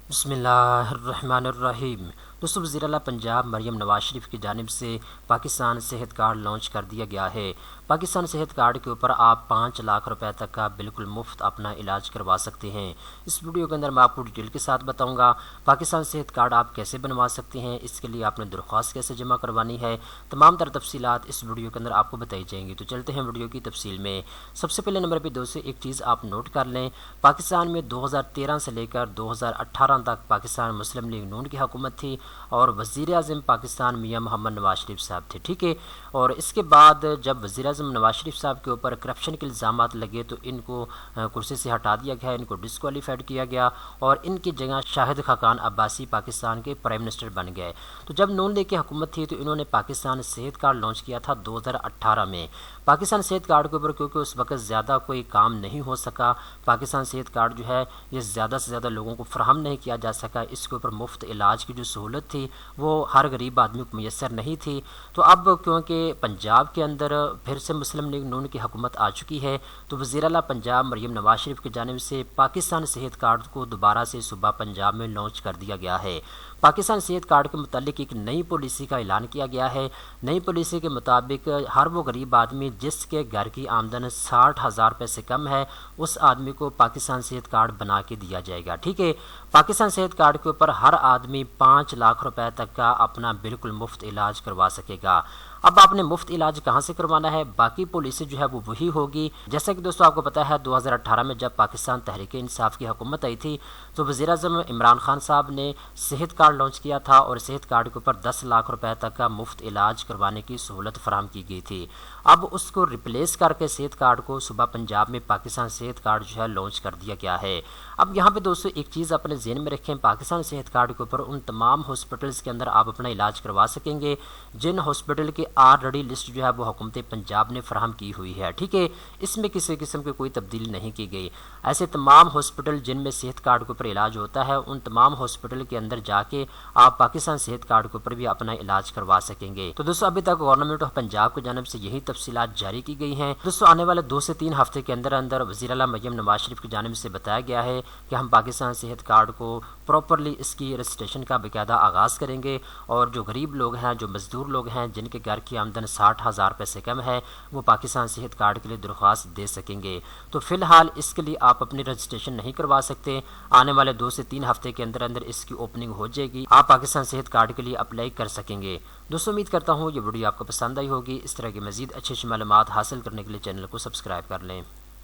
بسم اللہ الرحمن الرحیم۔ دوستو، وزیر اعلیٰ پنجاب مریم نواز شریف کی جانب سے پاکستان صحت کارڈ لانچ کر دیا گیا ہے۔ پاکستان صحت کارڈ کے اوپر آپ 5 لاکھ روپے تک کا بالکل مفت اپنا علاج کروا سکتے ہیں۔ اس ویڈیو کے اندر میں آپ کو ڈیٹیل کے ساتھ بتاؤں گا پاکستان صحت کارڈ آپ کیسے بنوا سکتے ہیں، اس کے لیے آپ نے درخواست کیسے جمع کروانی ہے، تمام تر تفصیلات اس ویڈیو کے اندر آپ کو بتائی جائیں گی۔ تو چلتے ہیں ویڈیو کی تفصیل میں۔ سب سے پہلے نمبر پہ دوستو ایک چیز آپ نوٹ کر لیں، پاکستان میں 2013 سے لے کر 2018 تک پاکستان مسلم لیگ نون کی حکومت تھی اور وزیر اعظم پاکستان میاں محمد نواز شریف صاحب تھے، ٹھیک ہے۔ اور اس کے بعد جب وزیر اعظم نواز شریف صاحب کے اوپر کرپشن کے الزامات لگے تو ان کو کرسی سے ہٹا دیا گیا، ان کو ڈسکوالیفائڈ کیا گیا اور ان کی جگہ شاہد خاقان عباسی پاکستان کے پرائم منسٹر بن گئے۔ تو جب نون لیگ کی حکومت تھی تو انہوں نے پاکستان صحت کارڈ لانچ کیا تھا 2018 میں۔ پاکستان صحت کارڈ کے اوپر کیونکہ اس وقت زیادہ کوئی کام نہیں ہو سکا، پاکستان صحت کارڈ جو ہے یہ زیادہ سے زیادہ لوگوں کو فراہم نہیں کیا جا سکا، اس کے اوپر مفت علاج کی جو سہولت تھی وہ ہر غریب آدمی کو میسر نہیں تھی۔ تو اب کیونکہ پنجاب کے اندر پھر سے مسلم لیگ نون کی حکومت آ چکی ہے تو وزیر اعلیٰ پنجاب مریم نواز شریف کی جانب سے پاکستان صحت کارڈ کو دوبارہ سے صوبہ پنجاب میں لانچ کر دیا گیا ہے۔ پاکستان صحت کارڈ کے متعلق ایک نئی پالیسی کا اعلان کیا گیا ہے۔ نئی پالیسی کے مطابق ہر وہ غریب آدمی جس کے گھر کی آمدن 60,000 روپے سے کم ہے اس آدمی کو پاکستان صحت کارڈ بنا کے دیا جائے گا، ٹھیک ہے۔ پاکستان صحت کارڈ کے اوپر ہر آدمی 5 لاکھ روپے تک کا اپنا بالکل مفت علاج کروا سکے گا۔ اب آپ نے مفت علاج کہاں سے کروانا ہے، باقی پالیسی جو ہے وہ وہی ہوگی۔ جیسا کہ دوستو آپ کو پتہ ہے 2018 میں جب پاکستان تحریک انصاف کی حکومت آئی تھی تو وزیر اعظم عمران خان صاحب نے صحت کارڈ لانچ کیا تھا اور صحت کارڈ کے اوپر 10 لاکھ روپے تک کا مفت علاج کروانے کی سہولت فراہم کی گئی تھی۔ اب اس کو ریپلیس کر کے صحت کارڈ کو صوبہ پنجاب میں پاکستان صحت کارڈ جو ہے لانچ کر دیا گیا ہے۔ اب یہاں پہ دوستو ایک چیز اپنے ذہن میں رکھیں، پاکستان صحت کارڈ کے اوپر ان تمام ہاسپٹلز کے اندر آپ اپنا علاج کروا سکیں گے جن ہاسپٹل کی آلریڈی لسٹ جو ہے وہ حکومت پنجاب نے فراہم کی ہوئی ہے، ٹھیک ہے۔ اس میں کسی قسم کی کوئی تبدیلی نہیں کی گئی۔ ایسے تمام ہاسپٹل جن میں صحت کارڈ کے اوپر علاج ہوتا ہے ان تمام ہاسپٹل کے اندر جا کے آپ پاکستان صحت کارڈ کے اوپر بھی اپنا علاج کروا سکیں گے۔ تو دوستو ابھی تک گورنمنٹ آف پنجاب کی جانب سے یہی تفصیلات جاری کی گئی ہیں۔ دوستو آنے والے 2 سے 3 ہفتے کے اندر وزیر اعلیٰ مریم نواز شریف کی جانب سے بتایا گیا ہے کہ ہم پاکستان صحت کارڈ کو پراپرلی اس کی رجسٹریشن کا باقاعدہ آغاز کریں گے اور جو غریب لوگ ہیں، جو مزدور لوگ ہیں جن کے گھر کی آمدن 60,000 روپے سے کم ہے وہ پاکستان صحت کارڈ کے لیے درخواست دے سکیں گے۔ تو فی الحال اس کے لیے آپ اپنی رجسٹریشن نہیں کروا سکتے، آنے والے 2 سے 3 ہفتے کے اندر اس کی اوپننگ ہو جائے گی، آپ پاکستان صحت کارڈ کے لیے اپلائی کر سکیں گے۔ دوستو امید کرتا ہوں یہ ویڈیو آپ کو پسند آئی ہوگی۔ اس طرح کی مزید اچھی معلومات حاصل کرنے کے لیے چینل کو سبسکرائب کر لیں۔